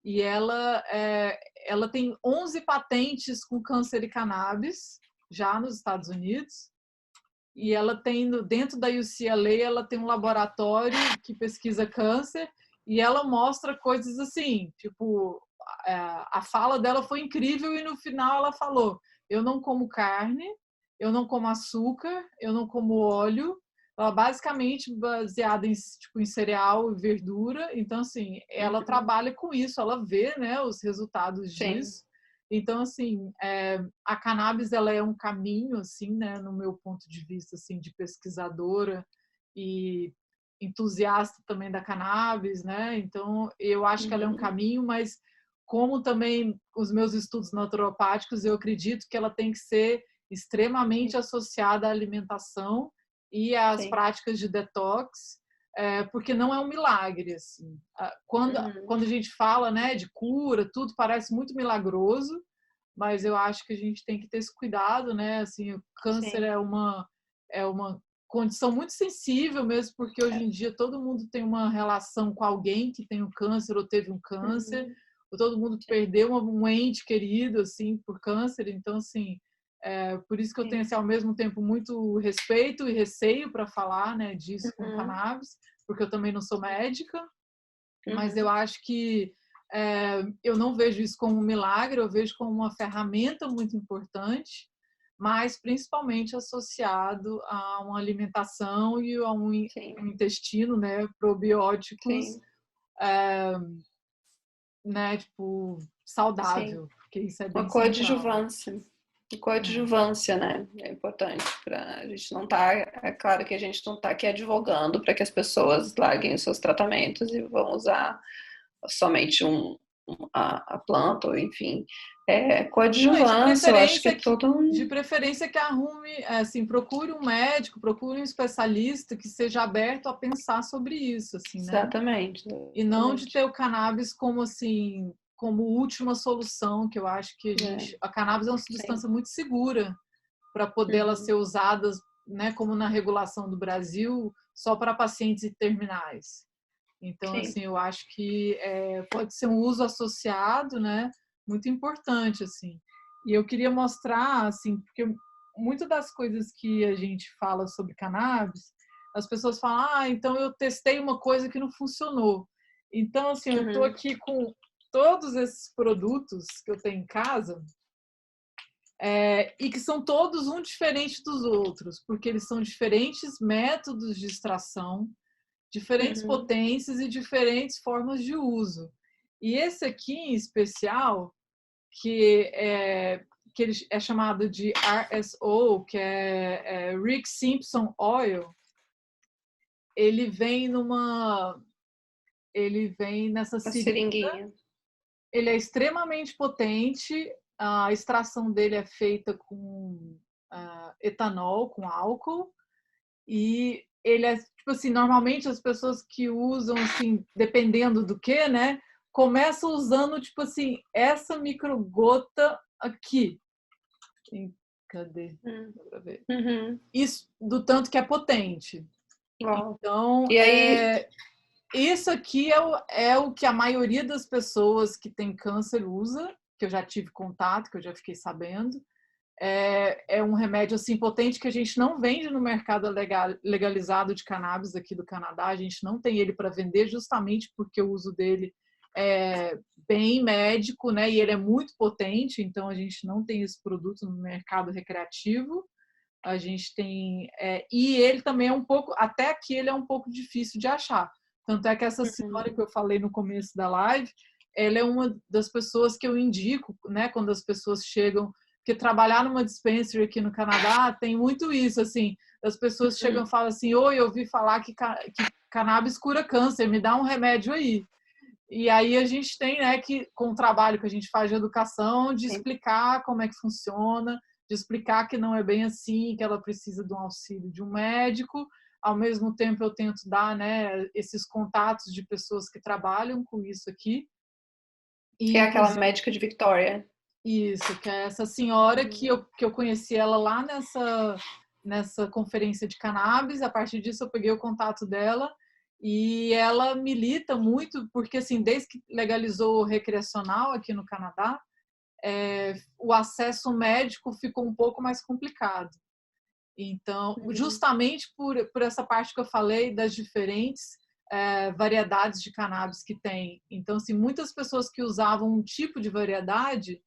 E ela tem 11 patentes com câncer e cannabis, já nos Estados Unidos. E ela tem, dentro da UCLA, ela tem um laboratório que pesquisa câncer e ela mostra coisas assim, tipo, a fala dela foi incrível e no final ela falou, eu não como carne, eu não como açúcar, eu não como óleo, ela basicamente baseada em cereal e verdura, então assim, ela trabalha com isso, ela vê, né, os resultados disso. Então, assim, a cannabis ela é um caminho, assim, né, no meu ponto de vista, assim, de pesquisadora e entusiasta também da cannabis, né? Então, eu acho que ela é um caminho, mas como também os meus estudos naturopáticos, eu acredito que ela tem que ser extremamente associada à alimentação e às práticas de detox, porque não é um milagre, assim. Quando a gente fala, né, de cura, tudo parece muito milagroso, mas eu acho que a gente tem que ter esse cuidado, né? Assim, o câncer é uma condição muito sensível mesmo, porque hoje em dia todo mundo tem uma relação com alguém que tem um câncer ou teve um câncer, ou todo mundo perdeu um ente querido, assim, por câncer. Então, assim, por isso que eu tenho, assim, ao mesmo tempo, muito respeito e receio para falar, né, disso com cannabis, porque eu também não sou médica, mas eu acho que eu não vejo isso como um milagre, eu vejo como uma ferramenta muito importante, mas principalmente associado a uma alimentação e a um intestino, né, probióticos, né, tipo, saudável, porque isso é bem uma central. coadjuvância, né? É importante para a gente não tá. É claro que a gente não está aqui advogando para que as pessoas larguem os seus tratamentos e vão usar somente a planta, ou enfim. Coadjuvância, eu acho que de preferência que arrume, assim, procure um médico, procure um especialista que seja aberto a pensar sobre isso, assim, né? Exatamente. E não de ter o cannabis como, assim, como última solução, que eu acho que a cannabis é uma substância muito segura para poder ela ser usada, né, como na regulação do Brasil, só para pacientes terminais. Então, assim, eu acho que pode ser um uso associado, né, muito importante, assim. E eu queria mostrar, assim, porque muitas das coisas que a gente fala sobre cannabis, as pessoas falam, então eu testei uma coisa que não funcionou. Então, assim, eu estou aqui com todos esses produtos que eu tenho em casa, e que são todos um diferente dos outros, porque eles são diferentes métodos de extração, diferentes potências e diferentes formas de uso. E esse aqui em especial, que ele é chamado de RSO, que é Rick Simpson Oil, ele vem nessa seringuinha. Ele é extremamente potente, a extração dele é feita com etanol, com álcool, e ele é, tipo assim, normalmente as pessoas que usam, assim, dependendo do que, né, começam usando, tipo assim, essa microgota aqui. Cadê? Dá pra ver. Isso, do tanto que é potente. Uau. Então, e aí... isso aqui é o que a maioria das pessoas que tem câncer usa, que eu já tive contato, que eu já fiquei sabendo. É um remédio assim potente que a gente não vende no mercado legalizado de cannabis aqui do Canadá. A gente não tem ele para vender justamente porque o uso dele é bem médico, né? E ele é muito potente, então a gente não tem esse produto no mercado recreativo. A gente tem e ele também é um pouco, até aqui ele é um pouco difícil de achar. Tanto é que essa senhora que eu falei no começo da live, ela é uma das pessoas que eu indico, né? Quando as pessoas chegam porque trabalhar numa dispensary aqui no Canadá tem muito isso, assim, as pessoas chegam e falam assim, oi, eu ouvi falar que cannabis cura câncer, me dá um remédio aí. E aí a gente tem, né, que com o trabalho que a gente faz de educação, de explicar como é que funciona, de explicar que não é bem assim, que ela precisa de um auxílio de um médico. Ao mesmo tempo eu tento dar, né, esses contatos de pessoas que trabalham com isso aqui. Que é aquela médica de Victoria. Isso, que é essa senhora que eu conheci ela lá nessa conferência de cannabis. A partir disso eu peguei o contato dela e ela milita muito, porque assim, desde que legalizou o recreacional aqui no Canadá, o acesso médico ficou um pouco mais complicado. Então, justamente por essa parte que eu falei das diferentes variedades de cannabis que tem. Então, assim, muitas pessoas que usavam um tipo de variedade,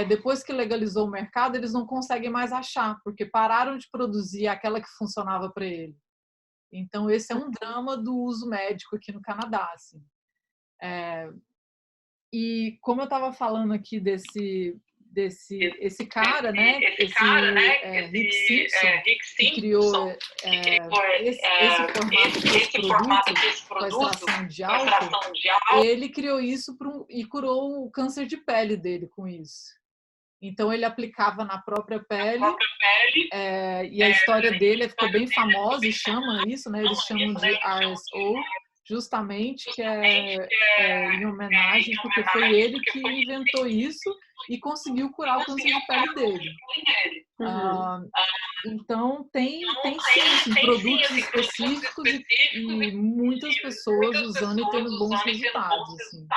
depois que legalizou o mercado, eles não conseguem mais achar, porque pararam de produzir aquela que funcionava para ele. Então, esse é um drama do uso médico aqui no Canadá. Assim. E como eu estava falando aqui esse cara, né? Rick Simpson, que criou esse formato desse produto com extração de álcool, ele criou isso e curou o câncer de pele dele com isso. Então ele aplicava na própria pele, e a história dele ficou bem famosa e chama isso, né? Eles chamam de RSO, justamente, que é em homenagem, porque foi ele que inventou isso e conseguiu curar o câncer de pele dele. Então tem sim assim, produtos específicos e muitas pessoas usando e tendo bons resultados. Assim.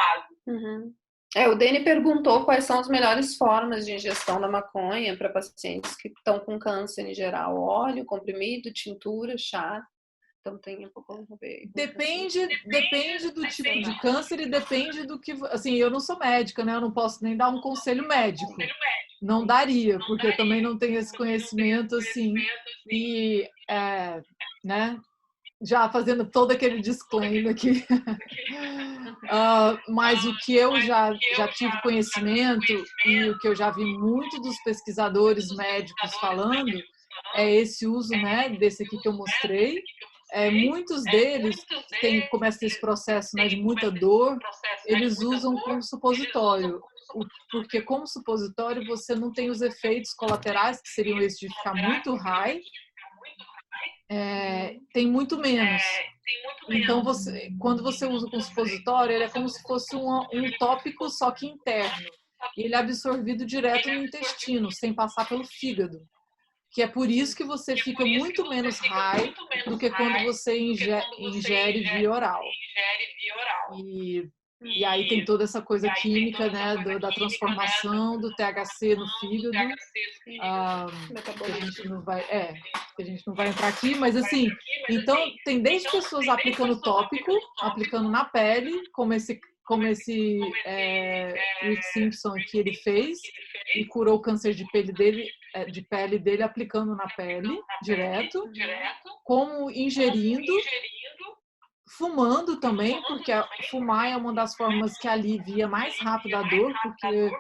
O Dani perguntou quais são as melhores formas de ingestão da maconha para pacientes que estão com câncer em geral: óleo, comprimido, tintura, chá. Então tem um pouco a ver. Depende do tipo de câncer e depende do que. Assim, eu não sou médica, né? Eu não posso nem dar um conselho médico. Não daria, porque eu também não tenho esse conhecimento assim. E, né? Já fazendo todo aquele disclaimer aqui. Mas o que eu já tive conhecimento e o que eu já vi muito dos pesquisadores médicos falando é esse uso, né, desse aqui que eu mostrei. Muitos deles começam esse processo, né, de muita dor, eles usam como supositório, porque como supositório você não tem os efeitos colaterais, que seriam esses de ficar muito high, tem muito menos. Então, quando você usa com supositório, ele é como se fosse um tópico, só que interno. E ele é absorvido direto no intestino, sem passar pelo fígado. Que é por isso que você fica muito menos high do que quando você ingere via oral. E aí tem toda essa coisa química, né, da transformação do THC no fígado, que a gente não vai entrar aqui, mas assim, então tem desde pessoas aplicando tópico, aplicando na pele, como esse Rick Simpson que ele fez e curou o câncer de pele dele aplicando na pele direto, como ingerindo, fumando também, porque fumar é uma das formas que alivia mais rápido a dor, porque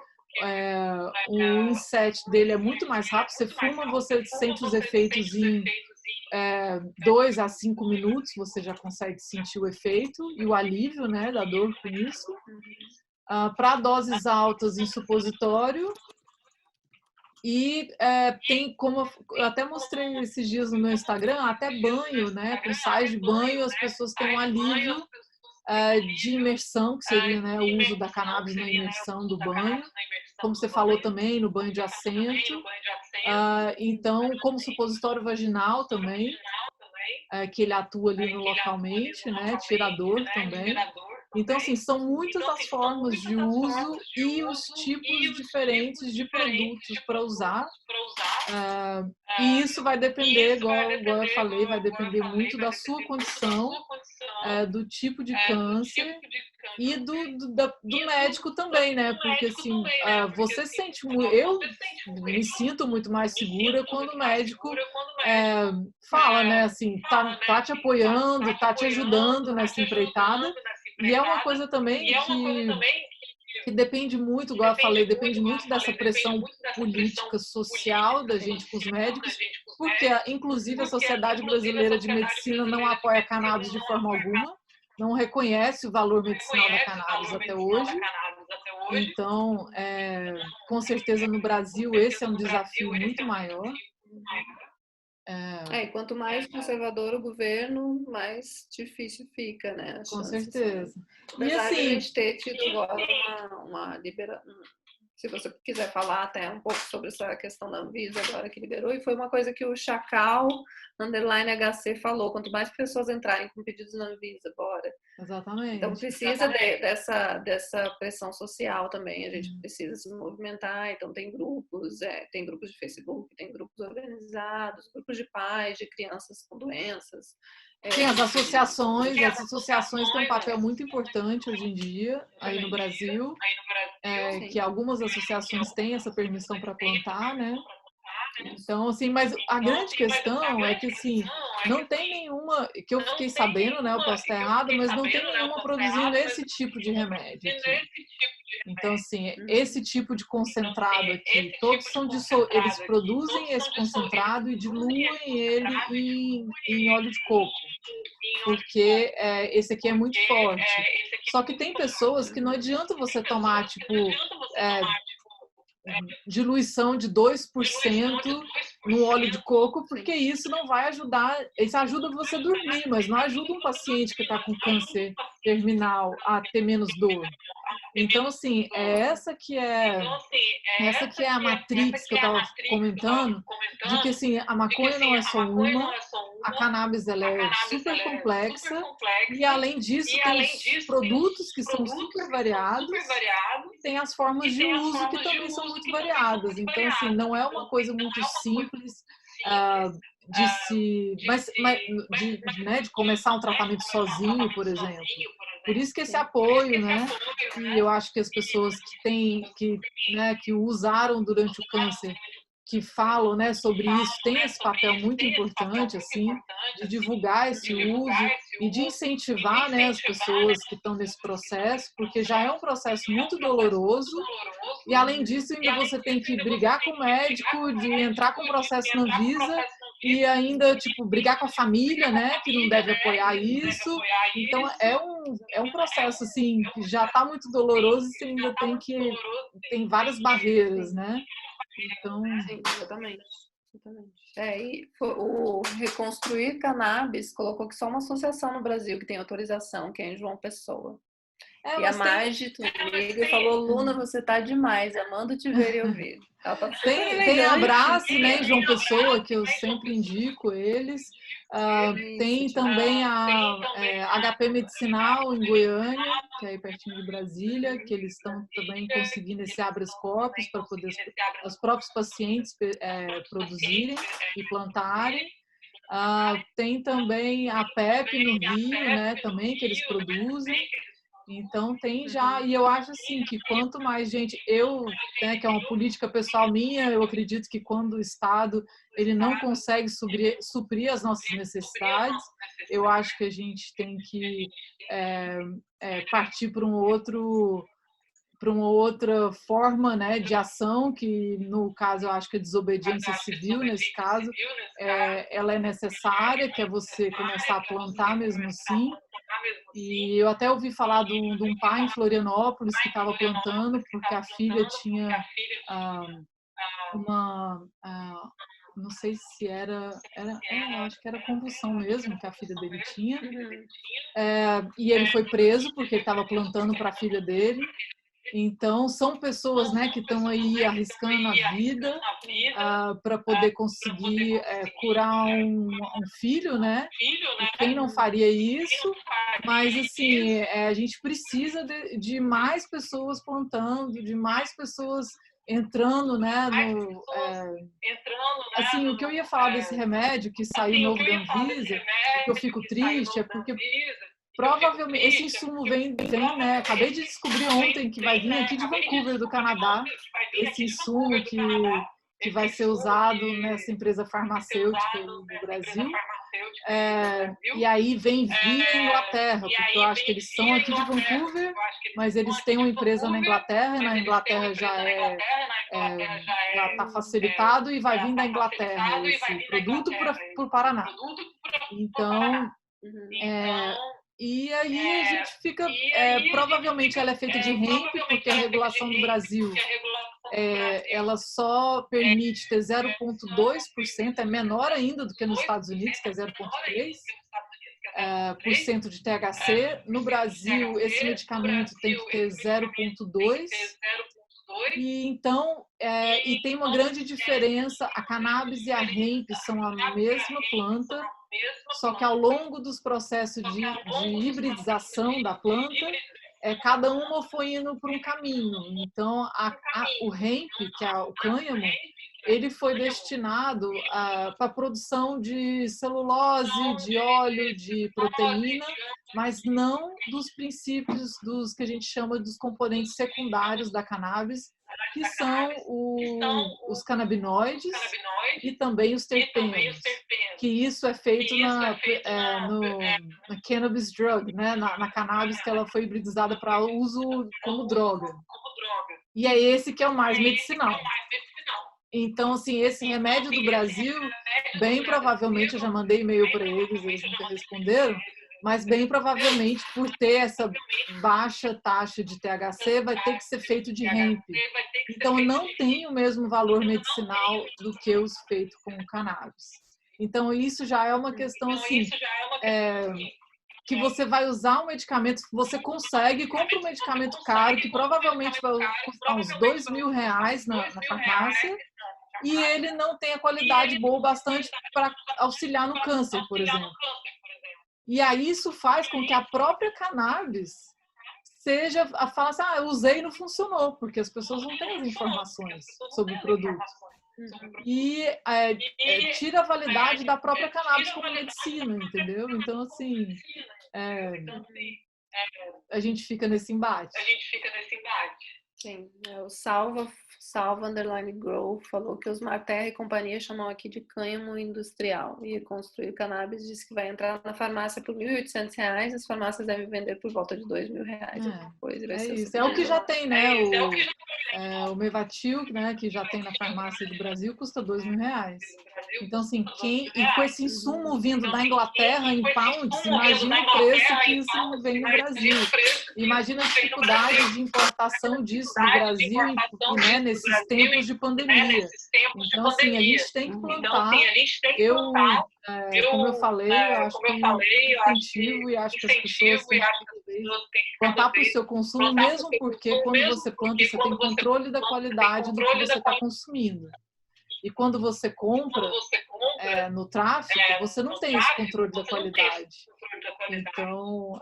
o inset dele é muito mais rápido. Você fuma, você sente os efeitos em 2 a 5 minutos, você já consegue sentir o efeito e o alívio, né, da dor com isso. Para doses altas em supositório. E tem, como eu até mostrei esses dias no meu Instagram, até banho, né? Com sais de banho, as pessoas têm um alívio de imersão, que seria, né, o uso da cannabis na imersão do banho, como você falou também, no banho de assento. Então, como supositório vaginal também, que ele atua ali no localmente, né? Tira a dor também. Então, assim, são muitas as formas de uso e os tipos diferentes de produtos para usar. E isso vai depender, igual eu falei, vai depender muito da sua condição, do tipo de câncer e do médico também, né? Porque, assim, você sente muito... Eu me sinto muito mais segura quando o médico fala, né? Assim, tá te apoiando, tá te ajudando nessa empreitada. E é uma coisa também que depende muito, igual eu falei, depende muito dessa pressão política, social da gente com os médicos, porque, inclusive, a Sociedade Brasileira de Medicina não apoia a cannabis de forma alguma, não reconhece o valor medicinal da cannabis até hoje. Então, com certeza, no Brasil, esse é um desafio muito maior. E quanto mais conservador o governo, mais difícil fica, né? Com certeza. E assim, a gente ter tido agora uma liberação. Se você quiser falar até um pouco sobre essa questão da Anvisa agora que liberou, e foi uma coisa que o Chacal _HC falou, quanto mais pessoas entrarem com pedidos na Anvisa, bora. Exatamente. Então precisa dessa pressão social também, a gente precisa se movimentar, então tem grupos de Facebook, tem grupos organizados, grupos de pais, de crianças com doenças. Tem as associações têm um papel muito importante hoje em dia, aí no Brasil, que algumas associações têm essa permissão para plantar, né? Então, assim, mas a grande questão é que, assim, não tem nenhuma, que eu fiquei sabendo, né, eu posso estar errado, mas não tem nenhuma produzindo esse tipo de remédio aqui. Então, assim, esse tipo de concentrado aqui, todos são eles produzem esse concentrado e diluem ele em óleo de coco, porque esse aqui é muito forte. Só que tem pessoas que não adianta você tomar, tipo, diluição de 2% no óleo de coco, porque isso não vai ajudar, isso ajuda você a dormir, mas não ajuda um paciente que está com câncer terminal a ter menos dor. Então, assim, essa que é a matrix que eu estava comentando, de que, assim, a maconha não é só uma, a cannabis ela é super complexa, e, além disso, tem os produtos que são super variados, e tem as formas de uso que também são muito variadas. Então, assim, não é uma coisa muito simples de começar um tratamento sozinho, por exemplo. Por isso que esse apoio, né, que eu acho que as pessoas que usaram durante o câncer, que falam, né, sobre isso, tem esse papel muito importante, assim, de divulgar esse uso e de incentivar, né, as pessoas que estão nesse processo, porque já é um processo muito doloroso e, além disso, ainda você tem que brigar com o médico, de entrar com o processo na Anvisa e ainda, tipo, brigar com a família, né, que não deve apoiar isso. Então, é um processo, assim, que já está muito doloroso e você ainda tem várias barreiras, né? Então... Sim, exatamente. E o Reconstruir Cannabis colocou que só uma associação no Brasil que tem autorização, que é em João Pessoa. E a Marge liga e falou: Luna, você tá demais, amando te ver e ouvir. Ela tá tem Abraço, né, João Pessoa, que eu sempre indico eles. Tem também a HP Medicinal em Goiânia, que é aí pertinho de Brasília, que eles estão também conseguindo esse habeas corpus para poder os próprios pacientes produzirem e plantarem. Tem também a PEP no Rio, né, também, que eles produzem. Então tem já, e eu acho assim que quanto mais gente, né, que é uma política pessoal minha, eu acredito que quando o Estado ele não consegue suprir as nossas necessidades, eu acho que a gente tem que partir para uma outra forma, né, de ação, que no caso eu acho que a desobediência civil, nesse caso, ela é necessária, que é você começar a plantar mesmo assim. E eu até ouvi falar de um pai em Florianópolis que estava plantando porque a filha tinha não sei se acho que era convulsão mesmo que a filha dele tinha. E ele foi preso porque ele estava plantando para a filha dele. Então, são pessoas, né, que estão aí arriscando a vida para poder conseguir curar um filho, né? E quem não faria isso? Mas, assim, a gente precisa de mais pessoas plantando, de mais pessoas entrando, né? Assim, o que eu ia falar desse remédio que saiu novo da Anvisa, que eu fico triste, é porque provavelmente esse insumo vem, né? Acabei de descobrir ontem que vai vir aqui de Vancouver, do Canadá, esse insumo que vai ser usado nessa empresa farmacêutica do Brasil. E aí vem via Inglaterra, porque eu acho que eles são aqui de Vancouver, mas eles têm uma empresa na Inglaterra, e na Inglaterra já está facilitado e vai vir da Inglaterra esse produto para o Paraná. Então, e aí a gente fica, provavelmente ela é feita de hemp, porque a regulação do Brasil ela só permite ter 0,2%, é menor ainda do que nos Estados Unidos, que é 0,3% de THC. No Brasil, esse medicamento tem que ter 0,2%. E então, e tem uma grande diferença, a cannabis e a hemp são a mesma planta, só que ao longo dos processos de hibridização da planta, cada uma foi indo por um caminho. Então, o hemp, que é o cânhamo, ele foi destinado para a produção de celulose, de óleo, de proteína, mas não dos princípios dos que a gente chama dos componentes secundários da cannabis, que são os canabinoides e também os terpenos, que isso é feito na cannabis drug, né? na cannabis que ela foi hibridizada para uso como droga. E é esse que é o mais medicinal. Então, assim, esse remédio do Brasil, bem provavelmente, eu já mandei e-mail para eles nunca responderam, mas bem provavelmente, por ter essa baixa taxa de THC, vai ter que ser feito de hemp. Então, não tem o mesmo valor medicinal do que os feitos com cannabis. Então, isso já é uma questão, assim, que você vai usar um medicamento, você consegue, compra um medicamento caro, que provavelmente vai custar uns R$2.000 na farmácia, e ele não tem a qualidade boa o bastante para auxiliar no câncer, por exemplo. E aí isso faz com que a própria cannabis fala assim, eu usei e não funcionou, porque as pessoas não têm as informações sobre o produto. E tira a validade da própria cannabis como medicina, entendeu? Então, assim, a gente fica nesse embate. Sim, o Salva Underline Grow falou que os Marterra e companhia chamam aqui de cânhamo industrial e construir cannabis, disse que vai entrar na farmácia por R$1.800, as farmácias devem vender por volta de R$2.000. Coisa, vai ser isso, é o que já tem, né? O Mevatil, né, que já tem na farmácia do Brasil, custa R$2.000. Então, assim, e com esse insumo vindo da Inglaterra em pounds, imagina o preço que isso vem no Brasil. Imagina a dificuldade de importação disso no Brasil, né, nesses tempos de pandemia. Então, assim, a gente tem que plantar. Como eu falei, eu acho que incentivo e acho que as pessoas têm que plantar para o seu consumo, mesmo porque quando você planta, você tem controle da qualidade do que você está consumindo. E quando você compra no tráfico, você não tem esse controle da qualidade. Então,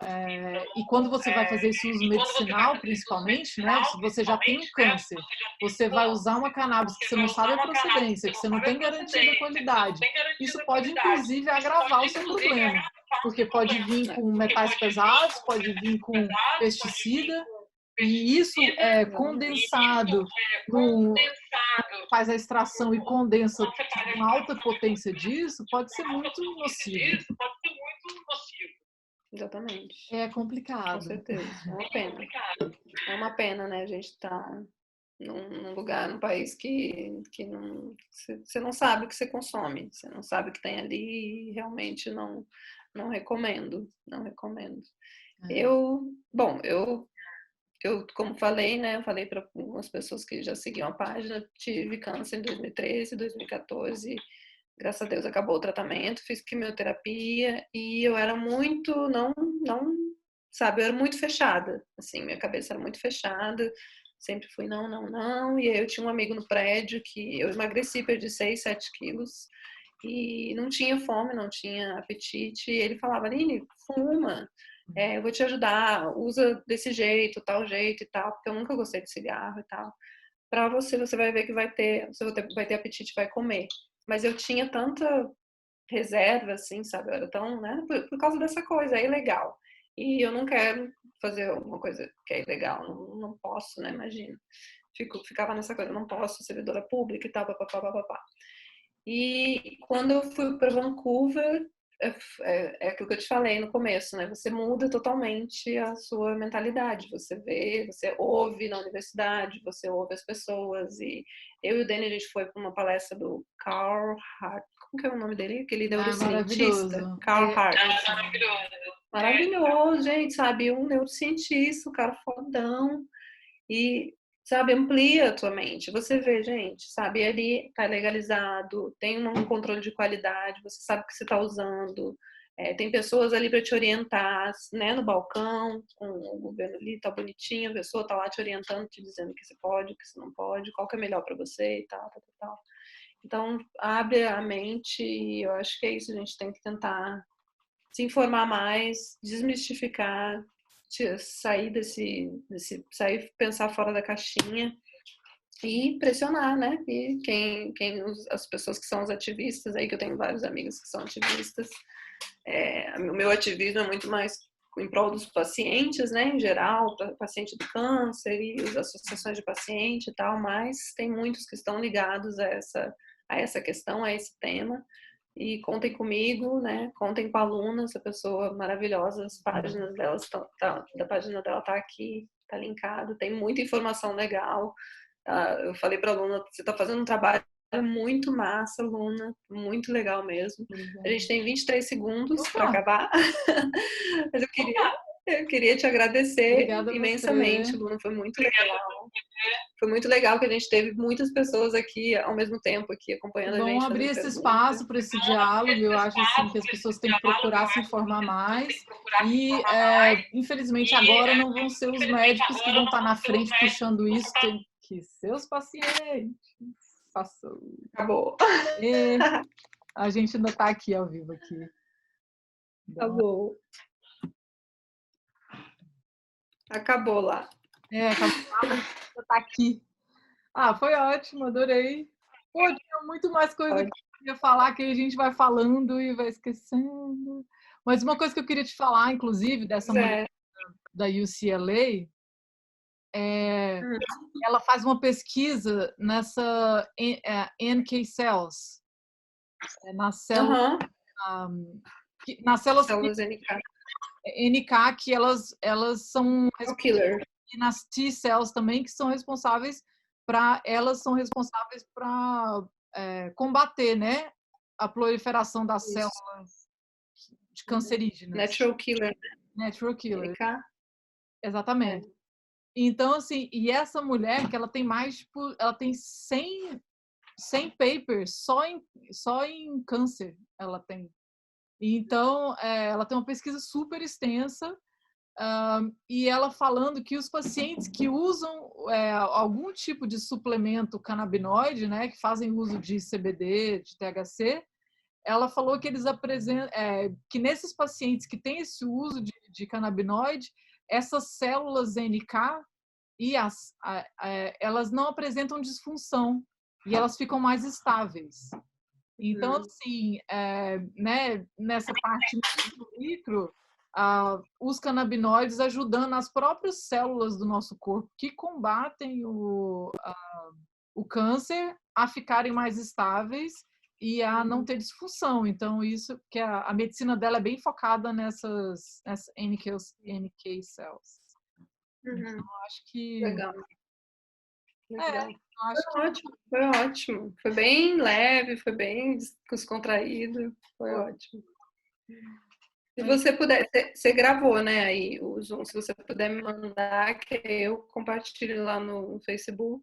e quando você vai fazer esse uso medicinal, principalmente, né, se você já tem um câncer, você vai usar uma cannabis que você não sabe a procedência, que você não tem garantia da qualidade. Isso pode, inclusive, agravar o seu problema, porque pode vir com metais pesados, pode vir com pesticida, e isso condensado, faz a extração e condensa uma alta potência disso, pode ser muito nocivo. Exatamente. É complicado. Com certeza. É uma pena. É uma pena, né? A gente tá num lugar, num país que não, você não sabe o que você consome, você não sabe o que tem ali e realmente não recomendo, não recomendo. Eu, como falei, né? Eu falei para algumas pessoas que já seguiam a página, tive câncer em 2013, 2014. Graças a Deus acabou o tratamento, fiz quimioterapia e eu era muito, sabe, eu era muito fechada, assim, minha cabeça era muito fechada, sempre fui não, e aí eu tinha um amigo no prédio que eu emagreci, perdi 6, 7 quilos e não tinha fome, não tinha apetite, e ele falava, Aline, fuma, eu vou te ajudar, usa desse jeito, tal jeito e tal, porque eu nunca gostei de cigarro e tal, pra você vai ver que vai ter apetite, vai comer. Mas eu tinha tanta reserva, assim, sabe? Eu era tão, né? Por causa dessa coisa, é ilegal. E eu não quero fazer alguma coisa que é ilegal, não posso, né? Imagina. Ficava nessa coisa, não posso, servidora pública e tal, papapá. E quando eu fui para Vancouver, é aquilo que eu te falei no começo, né? Você muda totalmente a sua mentalidade. Você vê, você ouve na universidade, você ouve as pessoas. E eu e o Danny, a gente foi para uma palestra do Carl Hart. Como que é o nome dele? Aquele Ah, neurocientista. maravilhoso. Carl Hart. Maravilhoso. Maravilhoso, gente, sabe? Um neurocientista, um cara fodão. E, sabe, amplia a tua mente. Você vê, gente, sabe, ali tá legalizado, tem um controle de qualidade, você sabe o que você está usando, tem pessoas ali para te orientar, né, no balcão, com o governo ali, tá bonitinho, a pessoa tá lá te orientando, te dizendo o que você pode, o que você não pode, qual que é melhor para você e tal, tal, tal, tal. Então, abre a mente e eu acho que é isso, a gente tem que tentar se informar mais, desmistificar, sair sair, pensar fora da caixinha e pressionar, né? E as pessoas que são os ativistas aí, que eu tenho vários amigos que são ativistas, o meu ativismo é muito mais em prol dos pacientes, né, em geral, paciente do câncer e as associações de paciente e tal, mas tem muitos que estão ligados a essa questão, a esse tema. E contem comigo, né? Contem com a Luna, essa pessoa maravilhosa. As páginas dela da página dela tá aqui, tá linkado. Tem muita informação legal. Eu falei para a Luna, você está fazendo um trabalho muito massa, Luna, muito legal mesmo. A gente tem 23 segundos para acabar, mas eu queria te agradecer Obrigada imensamente, você. Luna, foi muito legal. Foi muito legal que a gente teve muitas pessoas aqui ao mesmo tempo, aqui acompanhando a Vamos gente, abrir fazendo esse perguntas. espaço para esse diálogo. Eu acho assim que as pessoas têm que procurar se informar mais. E, infelizmente, agora não vão ser os médicos que vão estar na frente puxando isso. Tem que ser os pacientes. Façam. Acabou. E a gente ainda está aqui ao vivo aqui. Acabou. Acabou lá. Acabou. Tá aqui. Foi ótimo, adorei. Pô, tinha muito mais coisa que eu queria falar, que a gente vai falando e vai esquecendo. Mas uma coisa que eu queria te falar, inclusive, dessa mulher da UCLA, ela faz uma pesquisa nessa NK cells, nas células, nas células NK. NK, que elas são killer. E nas T cells também, que são responsáveis para combater, né, a proliferação das células de cancerígenas. Natural killer. Natural killer. NK. Exatamente. Então, assim, e essa mulher que ela tem ela tem 100 papers só em câncer, ela tem. Então, ela tem uma pesquisa super extensa. E ela falando que os pacientes que usam algum tipo de suplemento canabinoide, né, que fazem uso de CBD, de THC, ela falou que eles apresentam, que nesses pacientes que têm esse uso de canabinoide, essas células NK elas não apresentam disfunção e elas ficam mais estáveis. Então, assim, né, nessa parte micro, os canabinoides ajudando as próprias células do nosso corpo que combatem o câncer a ficarem mais estáveis e a não ter disfunção. Então, isso que a medicina dela é bem focada nessas NK cells. Então, acho que... Legal. Acho foi ótimo. Foi bem leve, foi bem descontraído. Foi ótimo. Se você puder, você gravou, né, aí o Zoom, se você puder me mandar, que eu compartilho lá no Facebook.